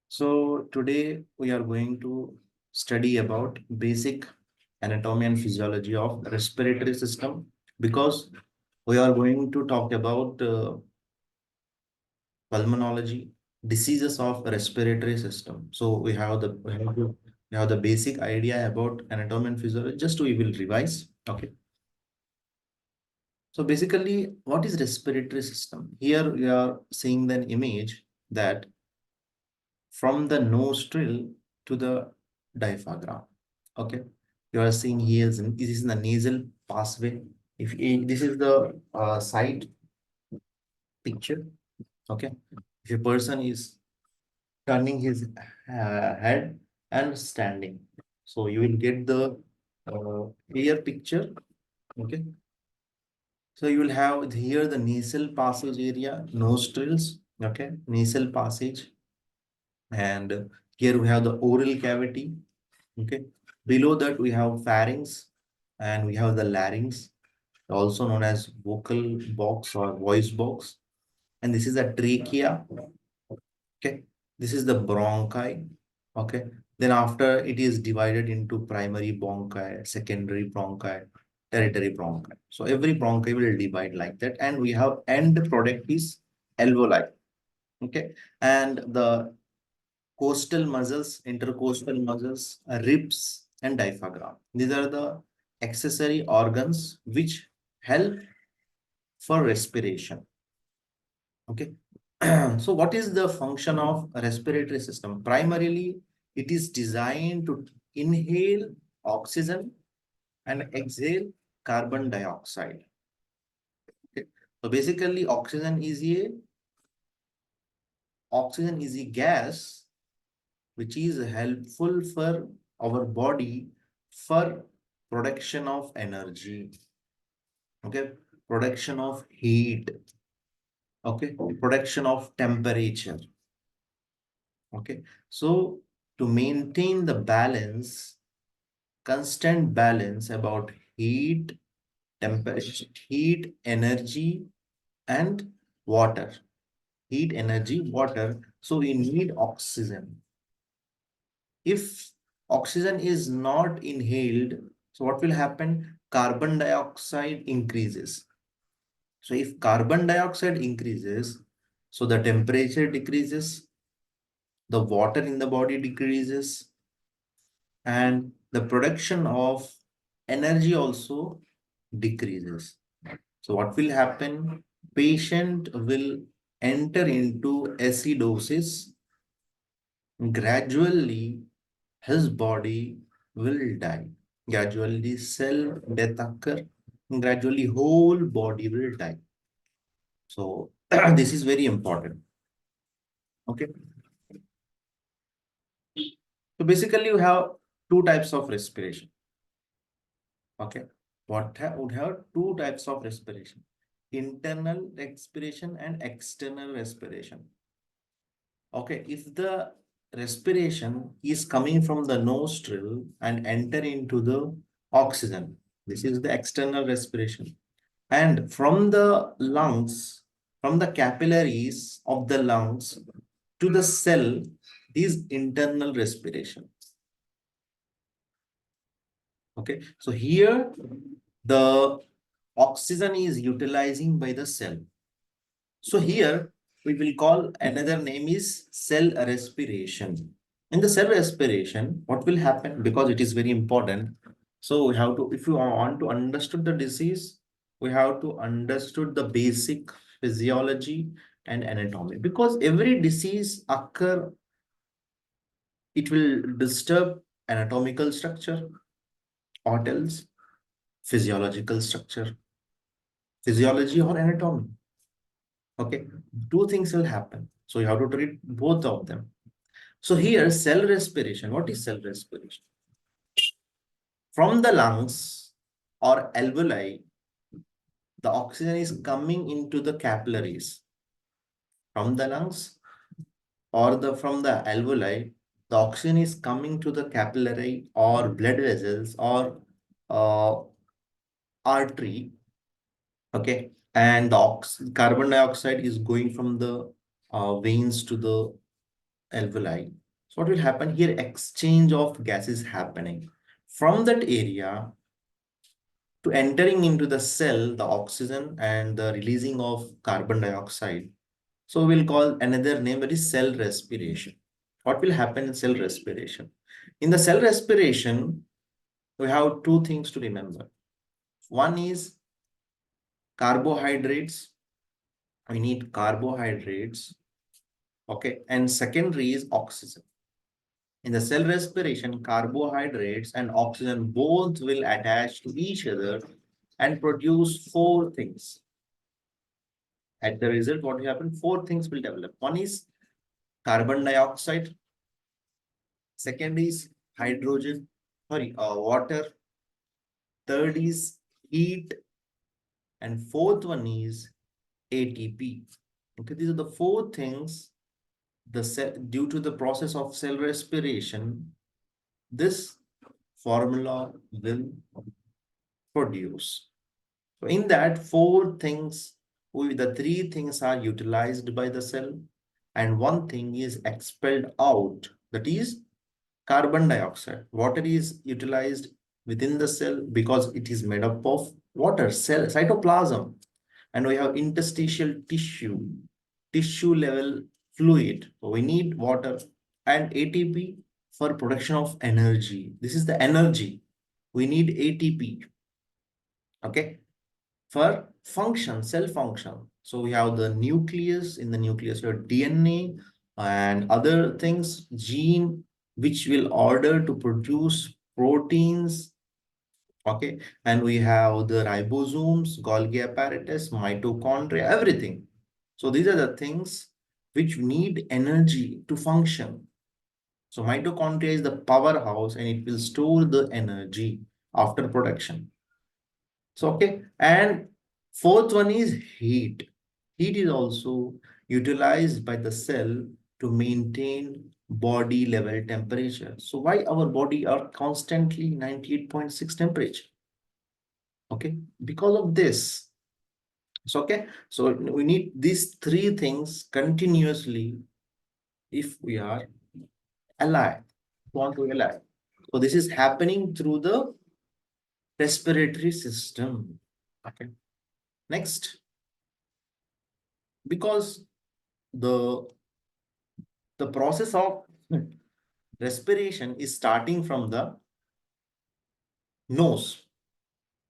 So today we are going to study about basic anatomy and physiology of respiratory system because we are going to talk about pulmonology, diseases of respiratory system. So we have the basic idea about anatomy and physiology. Just we will revise. Okay. So basically, what is respiratory system? Here we are seeing an image that from the nostril to the diaphragm. Okay, you are seeing here this is the nasal pathway. This is the side picture. Okay, if a person is turning his head and standing, so you will get the clear picture. Okay, so you will have here the nasal passage area, nostrils. Okay, nasal passage, and here we have the oral cavity. Okay. Below that, we have pharynx and we have the larynx, also known as vocal box or voice box. And this is the trachea. Okay. This is the bronchi. Okay. Then after it is divided into primary bronchi, secondary bronchi, tertiary bronchi. So every bronchi will divide like that. And we have end product is alveoli. Okay. And the coastal muscles, intercostal muscles, ribs, and diaphragm. These are the accessory organs which help for respiration. Okay. So what is the function of respiratory system? Primarily, it is designed to inhale oxygen and exhale carbon dioxide. Okay. So basically, oxygen is a gas which is helpful for our body for production of energy, okay, production of heat, okay, production of temperature, okay. So to maintain the balance, constant balance about heat, temperature, heat, energy, and water. Heat, energy, water. So we need oxygen. If oxygen is not inhaled, so what will happen? Carbon dioxide increases. So if carbon dioxide increases, so the temperature decreases, the water in the body decreases, and the production of energy also decreases. So what will happen? Patient will enter into acidosis. Gradually his body will die. Gradually, cell death occur. Gradually, whole body will die. So this is very important. Okay. So basically, you have two types of respiration. Okay. Would have two types of respiration: internal respiration and external respiration. Okay. If the respiration is coming from the nostril and enter into the oxygen, this is the external respiration. And from the lungs, from the capillaries of the lungs to the cell is internal respiration. Okay, so here the oxygen is utilizing by the cell. So here we will call another name is cell respiration. In the cell respiration, what will happen? Because it is very important. So we have to, if you want to understand the disease, we have to understood the basic physiology and anatomy. Because every disease occur, it will disturb anatomical structure, or else physiological structure, physiology or anatomy. Okay, two things will happen. So you have to treat both of them. So here, cell respiration. What is cell respiration? From the lungs or alveoli, the oxygen is coming into the capillaries. From the lungs or from the alveoli, the oxygen is coming to the capillary or blood vessels or uh, artery. Okay, and the carbon dioxide is going from the veins to the alveoli. So what will happen here? Exchange of gases happening from that area to entering into the cell, the oxygen and the releasing of carbon dioxide. So we'll call another name, that is cell respiration. What will happen in cell respiration? In the cell respiration, we have two things to remember. One is carbohydrates. We need carbohydrates. Okay. And secondary is oxygen. In the cell respiration, carbohydrates and oxygen both will attach to each other and produce four things. At the result, what will happen? Four things will develop. One is carbon dioxide. Second is water. Third is heat. And fourth one is ATP. Okay, these are the four things due to the process of cell respiration, this formula will produce. So in that four things, the three things are utilized by the cell and one thing is expelled out, that is carbon dioxide. Water is utilized within the cell because it is made up of water, cell, cytoplasm. And we have interstitial tissue level fluid. So we need water and ATP for production of energy. This is the energy. We need ATP. Okay. For function, cell function. So we have the nucleus. In the nucleus, we have DNA and other things, gene, which will order to produce proteins. Okay. And we have the ribosomes, Golgi apparatus, mitochondria, everything. So these are the things which need energy to function. So mitochondria is the powerhouse and it will store the energy after production. So, okay. And fourth one is heat. Heat is also utilized by the cell to maintain body level temperature. So why our body are constantly 98.6 temperature? Okay. Because of this. So, okay. So we need these three things continuously if we are alive, want to be alive. So this is happening through the respiratory system. Okay. Next, because the the process of respiration is starting from the nose.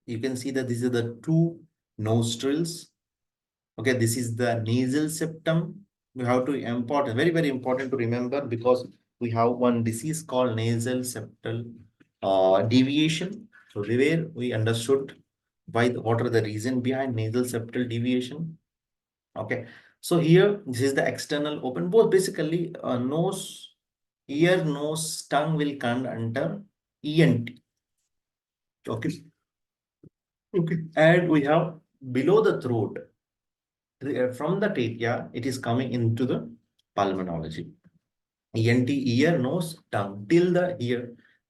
You can see that these are the two nostrils. Okay, this is the nasal septum. We have to important, very, very important to remember because we have one disease called nasal septal deviation. So where we understood what are the reason behind nasal septal deviation. Okay, so here this is the external open, both basically nose, ear, nose, tongue will come under ENT. Okay, okay, and we have below the throat, from the trachea, it is coming into the pulmonology. ENT, ear, nose, tongue, till the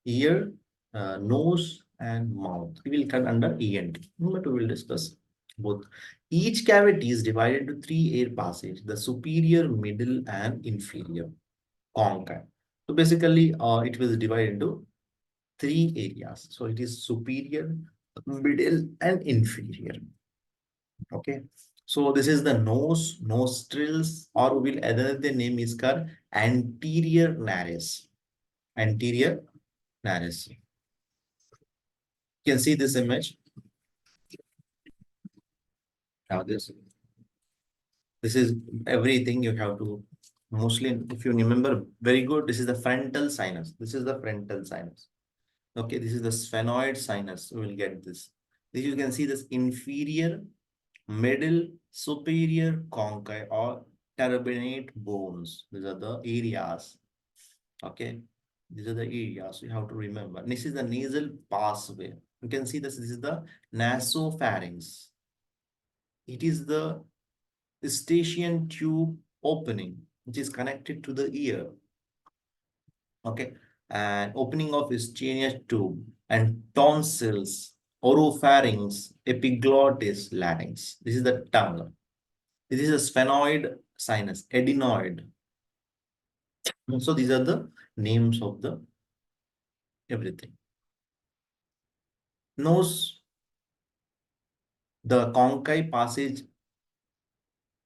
ear, nose, and mouth. We will come under ENT, but we will discuss both. Each cavity is divided into three air passages: the superior, middle, and inferior concha. So basically, it was divided into three areas. So it is superior, middle, and inferior. Okay. So this is the nose, nostrils, or will another name is called anterior nares. Anterior nares. You can see this image. Now this is everything you have to mostly, if you remember very good, this is the frontal sinus. This is the frontal sinus. Okay, this is the sphenoid sinus. We will get this. This you can see this inferior, middle, superior concha or turbinate bones. These are the areas. Okay, these are the areas you have to remember. This is the nasal pathway. You can see this is the nasopharynx. It is the eustachian tube opening, which is connected to the ear. Okay, and opening of eustachian tube and tonsils, oropharynx, epiglottis, larynx. This is the tongue. This is a sphenoid sinus, adenoid. So these are the names of the everything. Nose, the conchae passage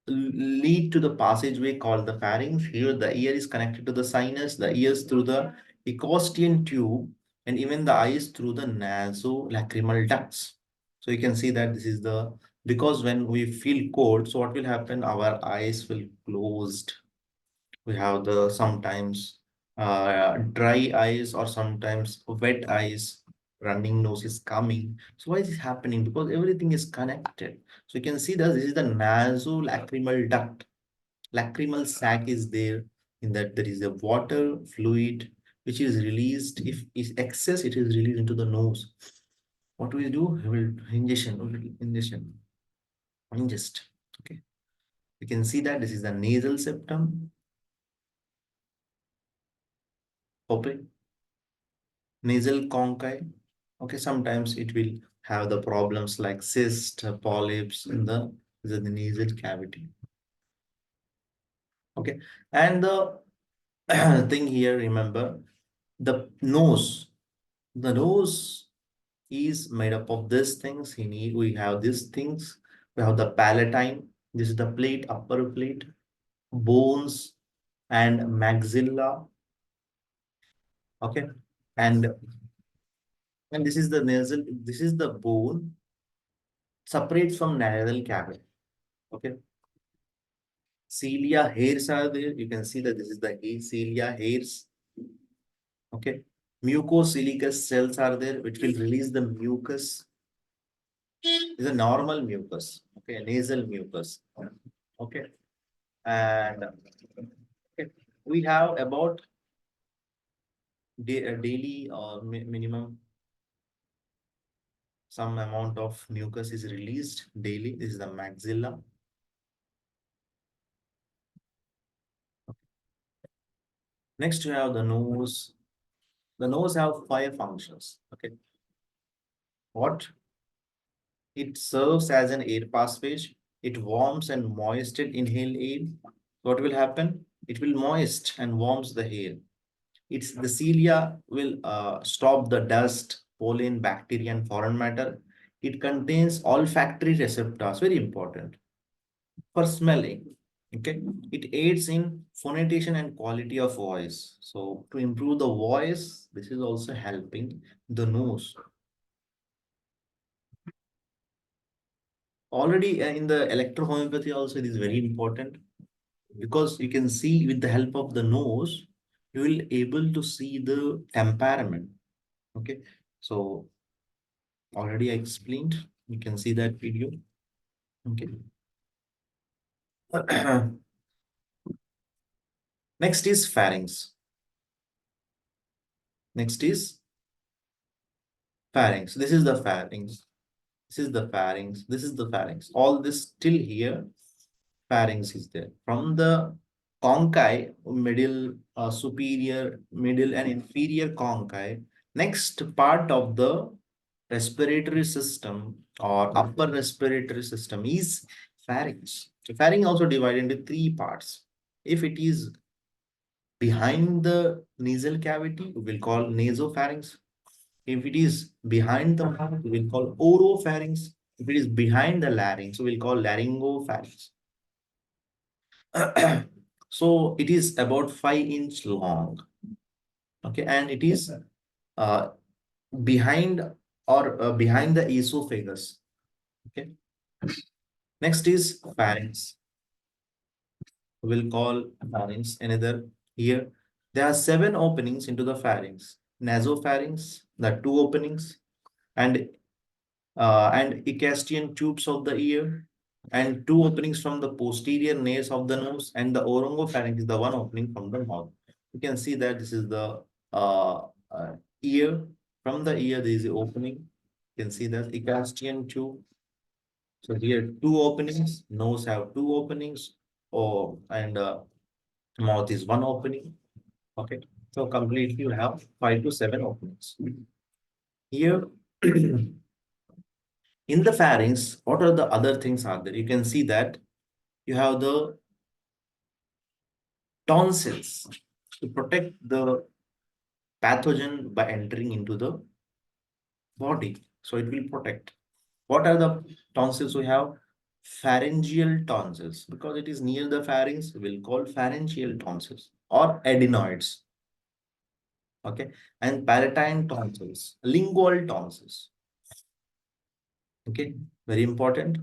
lead to the passageway called the pharynx. Here, the ear is connected to the sinus, the ears through the Ecostean tube, and even the eyes through the nasolacrimal ducts. So you can see that this is the, because when we feel cold, so what will happen? Our eyes will closed. We have the sometimes dry eyes or sometimes wet eyes, running nose is coming. So why is this happening? Because everything is connected. So you can see that this is the nasolacrimal duct. Lacrimal sac is there. In that there is a water fluid which is released. If is excess, it is released into the nose. What do? We will ingestion, ingest. Okay. You can see that this is the nasal septum. Open nasal conchae. Okay, sometimes it will have the problems like cyst, polyps in the nasal cavity. Okay, and the thing here, remember, the nose is made up of these things. We have these things. We have the palatine. This is the plate, upper plate, bones, and maxilla. Okay, and this is the nasal. This is the bone separates from nasal cavity. Okay, cilia hairs are there. You can see that this is the cilia hairs. Okay, mucosilicus cells are there, which will release the mucus. This is a normal mucus. Okay, nasal mucus. Okay, and okay, we have about daily or minimum some amount of mucus is released daily. This is the maxilla. Next, you have the nose. The nose have five functions. Okay, what? It serves as an air passage. It warms and moistened inhaled air. What will happen? It will moist and warms the air. It's the cilia will stop the dust, pollen, bacteria, and foreign matter. It contains olfactory receptors, very important, for smelling. Okay, it aids in phonation and quality of voice. So to improve the voice, this is also helping the nose. Already in the electrohomeopathy also it is very important, because you can see with the help of the nose, you will able to see the temperament. Okay, so already I explained. You can see that video. Okay. Next is pharynx. Next is pharynx. This is the pharynx. This is the pharynx. This is the pharynx. All this till here, pharynx is there. From the conchae, middle, superior, middle, and inferior conchae, next part of the respiratory system or upper respiratory system is pharynx. So pharynx also divided into three parts. If it is behind the nasal cavity, we will call nasopharynx. If it is behind the mouth, we will call oropharynx. If it is behind the larynx, we will call laryngopharynx. So it is about 5 inch long. Okay, and it is uh, behind behind the esophagus. Okay. Next is pharynx. We'll call pharynx another here. There are 7 openings into the pharynx. Nasopharynx, the 2 openings, and Ecastian tubes of the ear, and 2 openings from the posterior nares of the nose, and the oropharynx is the 1 opening from the mouth. You can see that this is the uh, ear. From the ear, there is the opening. You can see that Ecastian tube. So here 2 openings, nose have 2 openings, and mouth is 1 opening. Okay, so completely you have 5 to 7 openings. Here in the pharynx, what are the other things are there? You can see that you have the tonsils. to protect the pathogen by entering into the body. So it will protect. What are the tonsils we have? Pharyngeal tonsils. Because it is near the pharynx, we'll call pharyngeal tonsils or adenoids. Okay. And palatine tonsils, lingual tonsils. Okay. Very important.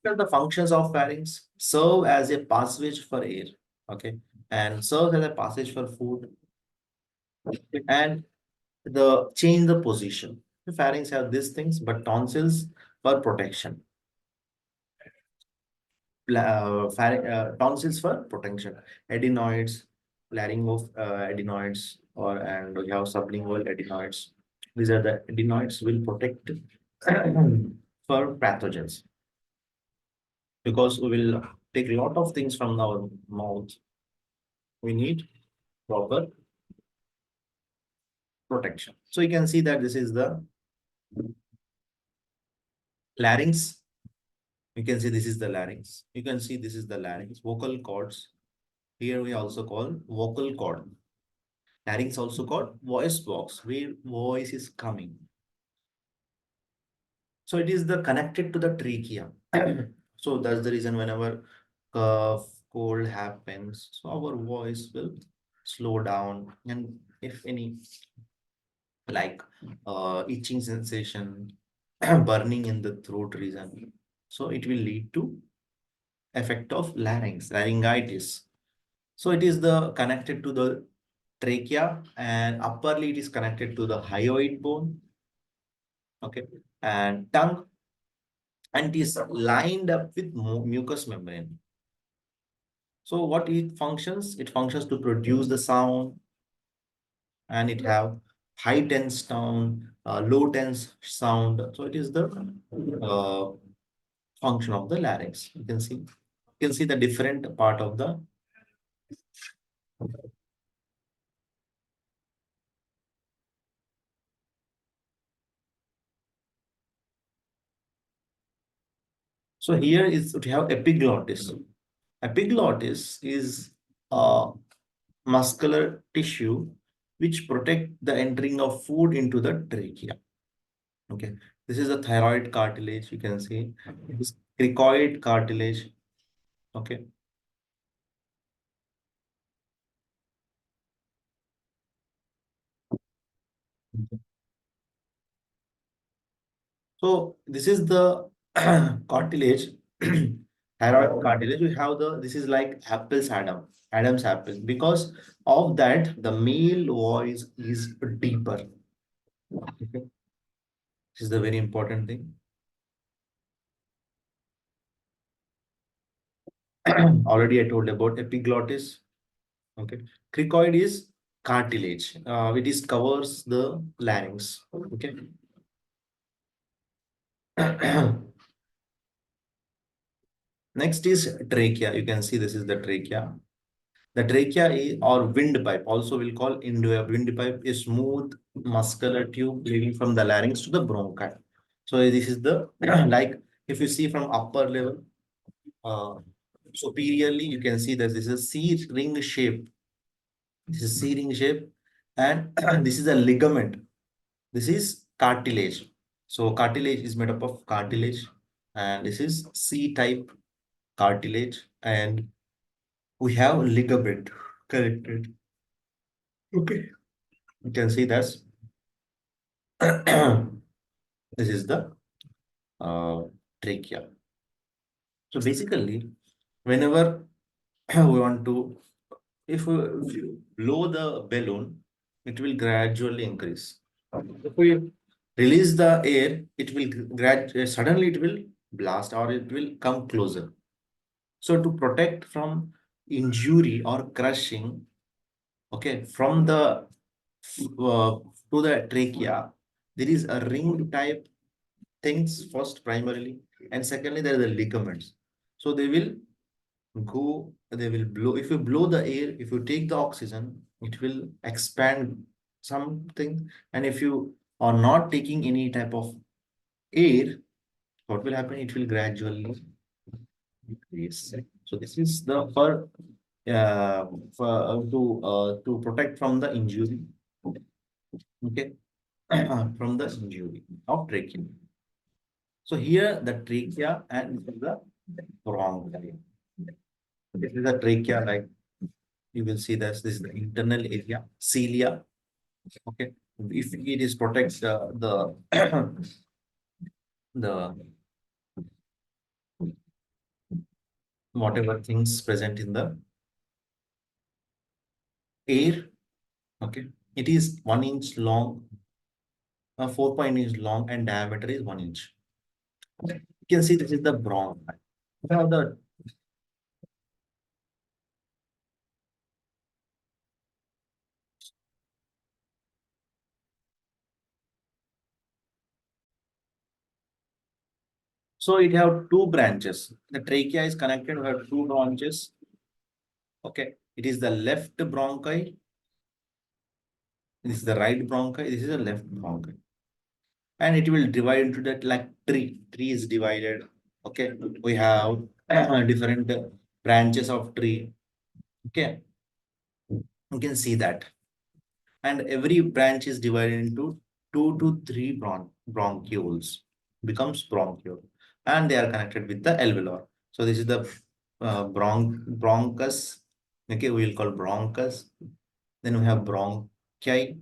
What are the functions of pharynx? Serve as a passage for air. Okay. And serve as a passage for food. And the change the position. The pharynx have these things, but tonsils for protection. Tonsils for protection. Adenoids, laryngo adenoids, or and we have sublingual adenoids. These are the adenoids will protect for pathogens because we will take a lot of things from our mouth. We need proper protection. So you can see that this is the larynx. You can see this is the larynx. You can see this is the larynx. Vocal cords. Here we also call vocal cord. Larynx also called voice box, where voice is coming. So it is the connected to the trachea. So that's the reason whenever cough, cold happens, so our voice will slow down. And if any like itching sensation, burning in the throat region, so it will lead to effect of larynx, laryngitis. So it is the connected to the trachea and upperly it is connected to the hyoid bone. Okay. And tongue and it is lined up with mucous membrane. So what it functions? It functions to produce the sound and it have high tense sound, low tense sound. So it is the uh, function of the larynx. You can see the different part of the. So here is we have epiglottis. Epiglottis is a muscular tissue which protect the entering of food into the trachea. Okay, this is a thyroid cartilage. You can see this cricoid cartilage. Okay, so this is the cartilage, thyroid cartilage. We have the this is like Adam's apple. Because of that, the male voice is deeper. Okay, this is the very important thing. Already I told about epiglottis. Okay, cricoid is cartilage. It is covers the larynx. Okay. Next is trachea. You can see this is the trachea. The trachea is, or windpipe, also we'll call windpipe, is smooth muscular tube leading from the larynx to the bronchi. So this is the like if you see from upper level, uh, superiorly, you can see that this is C ring shape. This is C ring shape, and this is a ligament. This is cartilage. So cartilage is made up of cartilage, and this is C type cartilage, and we have ligament connected. Okay. You can see that this is the uh, trachea. So basically, whenever we want to, if you blow the balloon, it will gradually increase. If we release the air, it will suddenly it will blast or it will come closer. So to protect from injury or crushing, okay, from the to the trachea, there is a ring type things first primarily, and secondly there are the ligaments. So they will they will blow. If you blow the air, if you take the oxygen, it will expand something. And if you are not taking any type of air, what will happen? It will gradually increase. So this is the for to protect from the injury, okay, from the injury of trachea. So here the trachea and this is the bronchi. This is the trachea, like you will see this is the internal area, cilia. Okay, if it is protects the the whatever things present in the air. Okay, it is 1 inch long, 4 inch long, and diameter is 1 inch. Okay. You can see this is the bronchi. Now the so it have two branches. The trachea is connected with two branches. Okay, it is the left bronchi. This is the right bronchi. This is the left bronchi, and it will divide into that like tree. Tree is divided. Okay, we have different branches of tree. Okay, you can see that, and every branch is divided into 2 to 3 bronchioles, becomes bronchiole, and they are connected with the alveolar. So this is the bronchus. Okay, we will call bronchus. Then we have bronchi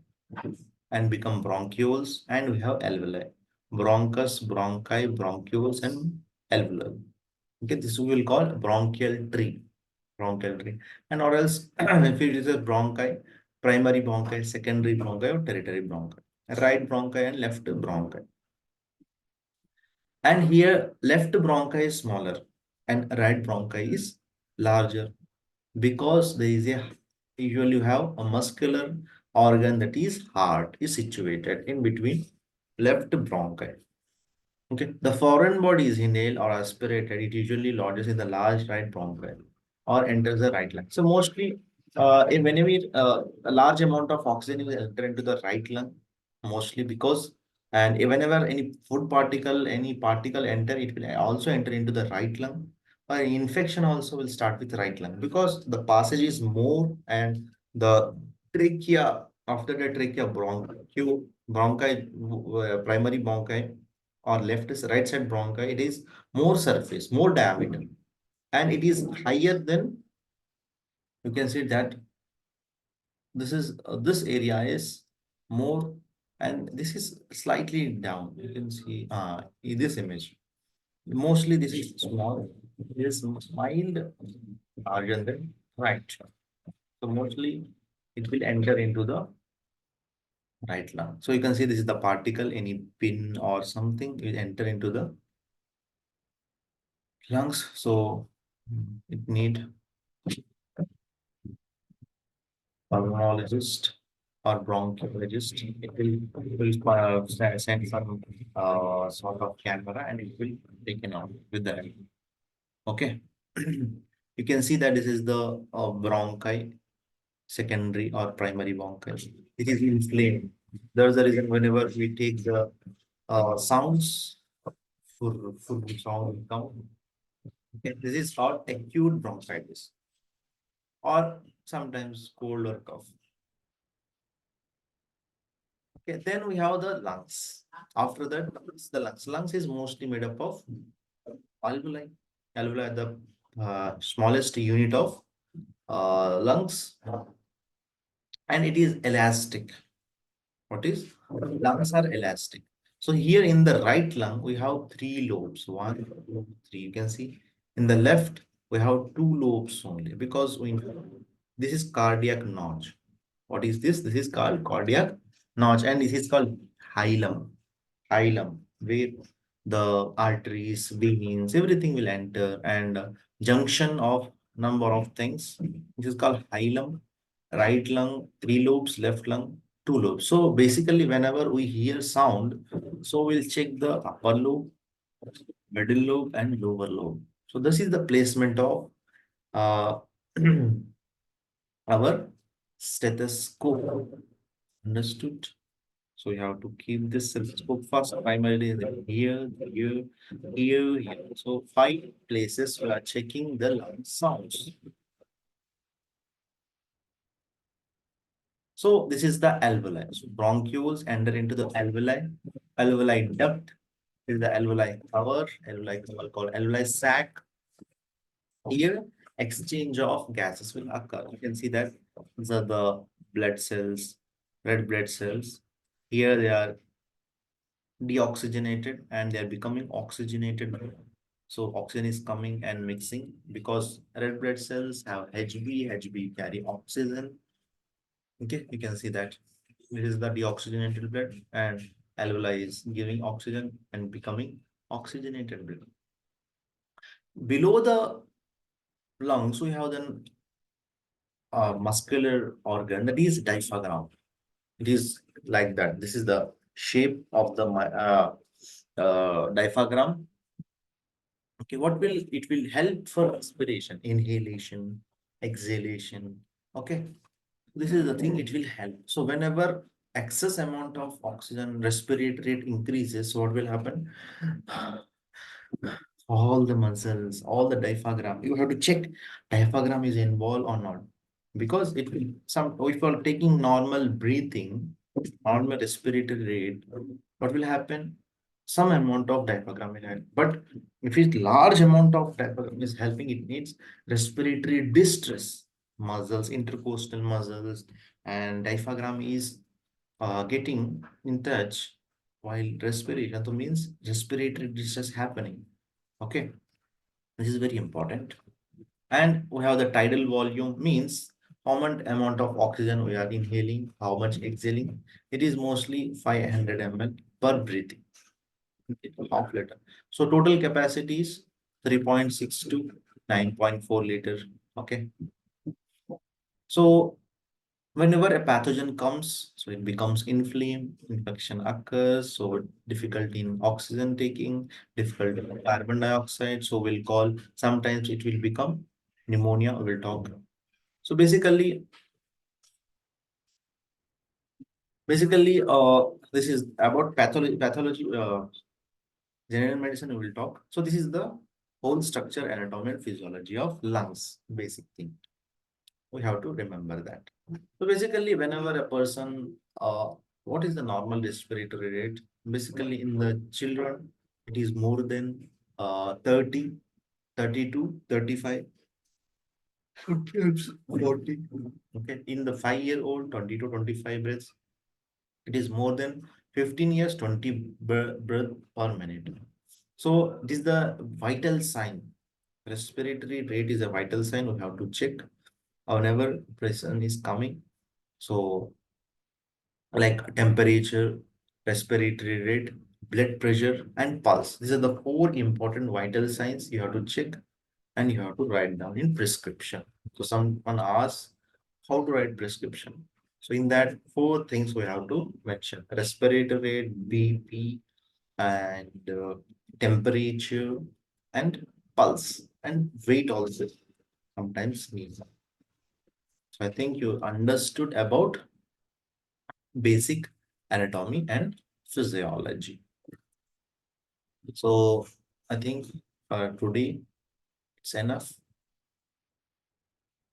and become bronchioles, and we have alveoli. Bronchus, bronchi, bronchioles, and alveoli. Okay, this we will call bronchial tree. Bronchial tree. And or else, if it is a bronchi, primary bronchi, secondary bronchi, or tertiary bronchi. Right bronchi and left bronchi. And here, left bronchi is smaller and right bronchi is larger because there is a usually you have a muscular organ that is heart is situated in between left bronchi. Okay, the foreign body is inhaled or aspirated. It usually lodges in the large right bronchi or enters the right lung. So mostly, whenever a large amount of oxygen will enter into the right lung, mostly because and whenever any food particle, any particle enter, it will also enter into the right lung. Infection also will start with right lung because the passage is more and the trachea after the trachea bronchi, primary bronchi or left is right side bronchi, it is more surface, more diameter, and it is higher than you can see that this is this area is more and this is slightly down. You can see in this image. Mostly this is small, this mild larger than right. So mostly it will enter into the right lung. So you can see this is the particle, any pin or something will enter into the lungs. So it need pulmonologist or bronchiologist. It will send some sort of camera and it will taken out with the okay. You can see that this is the bronchi, secondary or primary bronchi. It is inflamed. There's the reason whenever we take the sounds for sound come. Okay, this is called acute bronchitis or sometimes cold or cough. Okay, then we have the lungs. After that, the lungs. Lungs is mostly made up of alveoli. Alveoli are the smallest unit of lungs, and it is elastic. What is? Lungs are elastic. So here in the right lung, we have 3 lobes. 1, 2, 3. You can see in the left, we have 2 lobes only because we this is cardiac notch. What is this? This is called cardiac notch, and this is called hilum. Hilum, where the arteries, veins, everything will enter, and junction of number of things. This is called hilum. Right lung, 3 lobes, left lung, 2 lobes. So basically, whenever we hear sound, so we'll check the upper lobe, middle lobe, and lower lobe. So this is the placement of uh, our stethoscope. Understood? So you have to keep this stethoscope first, primarily here, here, here, here. So 5 places we are checking the lung sounds. So this is the alveoli. So bronchioles enter into the alveoli. Alveoli duct is the alveoli cover. Alveoli cover called alveoli sac. Here, exchange of gases will occur. You can see that these are the blood cells, red blood cells. Here they are deoxygenated and they are becoming oxygenated. So oxygen is coming and mixing because red blood cells have Hb. Hb carry oxygen. Okay, you can see that this is the deoxygenated blood and alveoli is giving oxygen and becoming oxygenated blood. Below the lungs, we have then muscular organ that is diaphragm. It is like that. This is the shape of the diaphragm. Okay, what will it will help for respiration, inhalation, exhalation. Okay, this is the thing it will help. So whenever excess amount of oxygen respiratory rate increases, so what will happen? All the muscles, all the diaphragm. You have to check diaphragm is involved or not. Because it will some if you are taking normal breathing, normal respiratory rate, what will happen? Some amount of diaphragm will help. But if it's large amount of diaphragm is helping, it needs respiratory distress. Muscles, intercostal muscles, and diaphragm is getting in touch while respiration. So means respiratory distress happening. Okay, this is very important. And we have the tidal volume means how much amount of oxygen we are inhaling, how much exhaling. It is mostly 500 ml per breathing, okay, half liter. So total capacity is 3.6 to 9.4 liter. Okay. So whenever a pathogen comes, so it becomes inflamed, infection occurs, so difficulty in oxygen taking, difficulty in carbon dioxide. So we'll call, sometimes it will become pneumonia, we will talk. So basically, this is about pathology, general medicine we will talk. So this is the whole structure, anatomy and physiology of lungs, basic thing. We have to remember that. So basically, whenever a person, what is the normal respiratory rate? Basically, in the children, it is more than 30, 32, 35, sometimes 40. Okay, in the 5-year-old, 20 to 25 breaths. It is more than 15 years, 20 breath per minute. So this is the vital sign. Respiratory rate is a vital sign. We have to check whenever person is coming. So like temperature, respiratory rate, blood pressure, and pulse. These are the 4 important vital signs you have to check and you have to write down in prescription. So someone asks how to write prescription. So in that 4 things we have to mention: respiratory rate, BP, and temperature, and pulse, and weight also sometimes needs. So I think you understood about basic anatomy and physiology. So I think today it's enough.